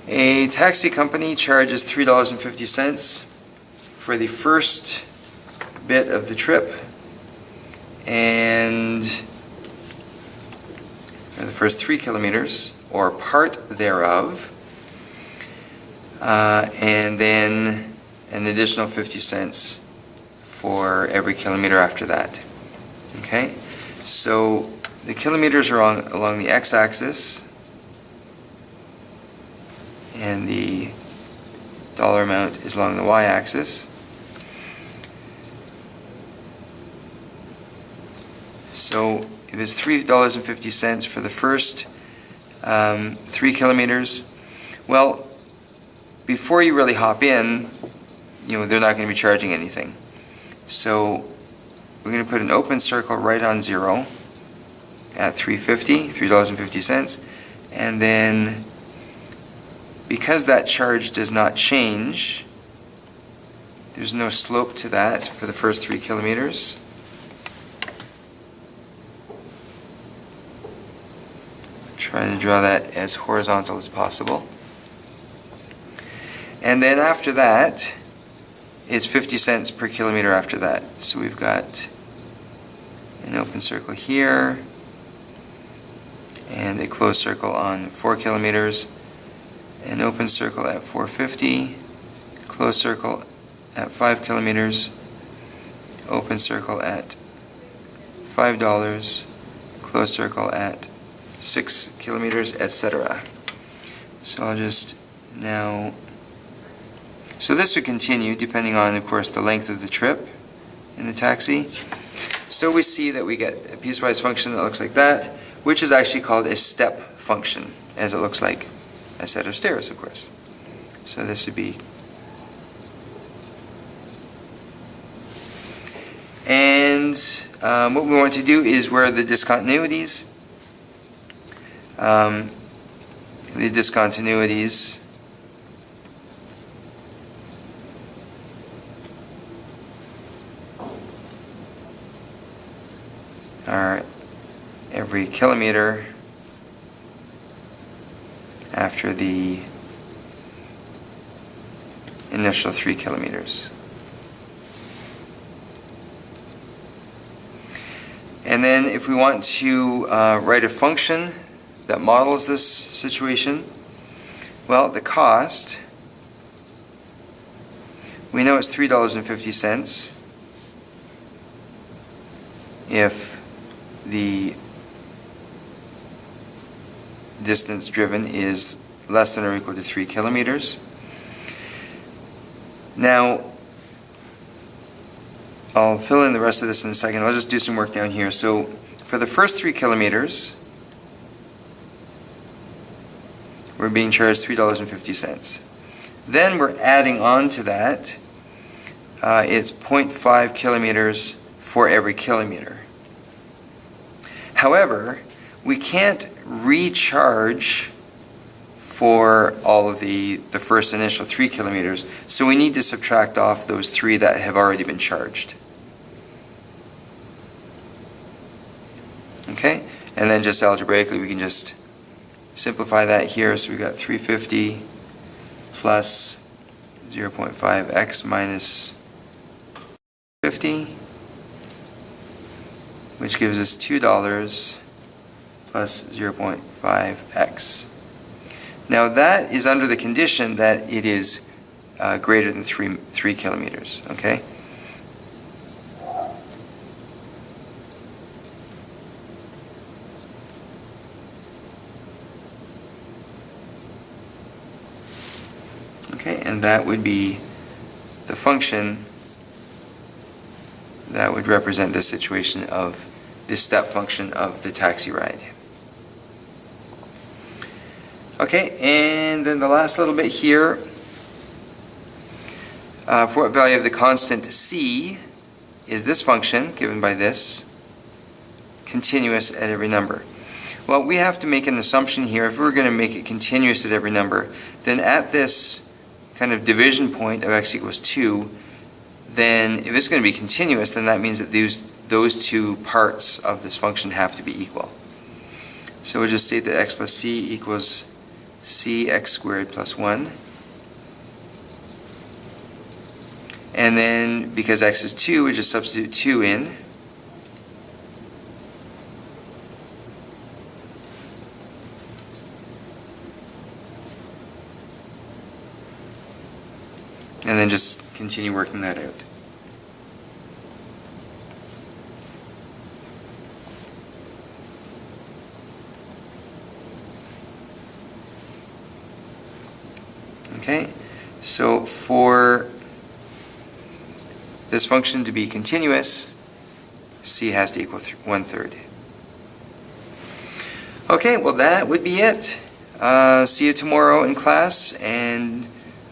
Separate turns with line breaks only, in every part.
A taxi company charges $3.50 for the first bit of the trip and for the first 3 kilometers or part thereof, and then an additional 50 cents for every kilometer after that. Okay, so the kilometers are along the x-axis and the dollar amount is along the y-axis. So if it's $3.50 for the first 3 kilometers, well, before you really hop in, they're not going to be charging anything. So we're going to put an open circle right on 0 at $3.50, and then because that charge does not change, there's no slope to that for the first 3 kilometers. Try to draw that as horizontal as possible. And then after that, it's 50 cents per kilometer after that. So we've got an open circle here and a closed circle on 4 kilometers, an open circle at $4.50, closed circle at 5 kilometers, open circle at $5, closed circle at 6 kilometers, etc. So I'll just now, so this would continue depending on, of course, the length of the trip in the taxi. So we see that we get a piecewise function that looks like that, which is actually called a step function, as it looks like a set of stairs, of course. So this would be, and what we want to do is where the discontinuities are every kilometer after the initial 3 kilometers. And then if we want to write a function that models this situation, well, the cost, we know it's $3.50 if the distance driven is less than or equal to 3 kilometers. Now, I'll fill in the rest of this in a second. I'll just do some work down here. So for the first 3 kilometers, we're being charged $3.50. Then we're adding on to that, it's 0.5 kilometers for every kilometer. However, we can't recharge for all of the first initial 3 kilometers, so we need to subtract off those 3 that have already been charged. Okay, and then just algebraically we can just simplify that here. So we got 350 plus 0.5x minus 50, which gives us $2 plus 0.5x. Now that is under the condition that it is greater than 3 kilometers, okay? Okay, and that would be the function that would represent the situation of this step function of the taxi ride. Okay, and then the last little bit here, for what value of the constant c is this function, given by this, continuous at every number? Well, we have to make an assumption here. If we're going to make it continuous at every number, then at this kind of division point of x equals 2, then if it's going to be continuous, then that means that those 2 parts of this function have to be equal. So we'll just state that x plus c equals cx squared plus 1. And then, because x is 2, we just substitute 2 in. And then just continue working that out. Okay, so for this function to be continuous, c has to equal 1/3. Okay, well that would be it. See you tomorrow in class, and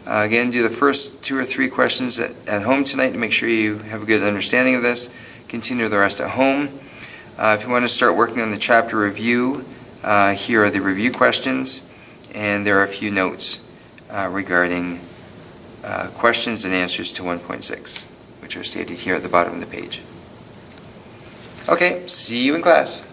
again, do the first 2 or 3 questions at home tonight to make sure you have a good understanding of this. Continue the rest at home. If you want to start working on the chapter review, here are the review questions, and there are a few notes regarding questions and answers to 1.6, which are stated here at the bottom of the page. Okay, see you in class.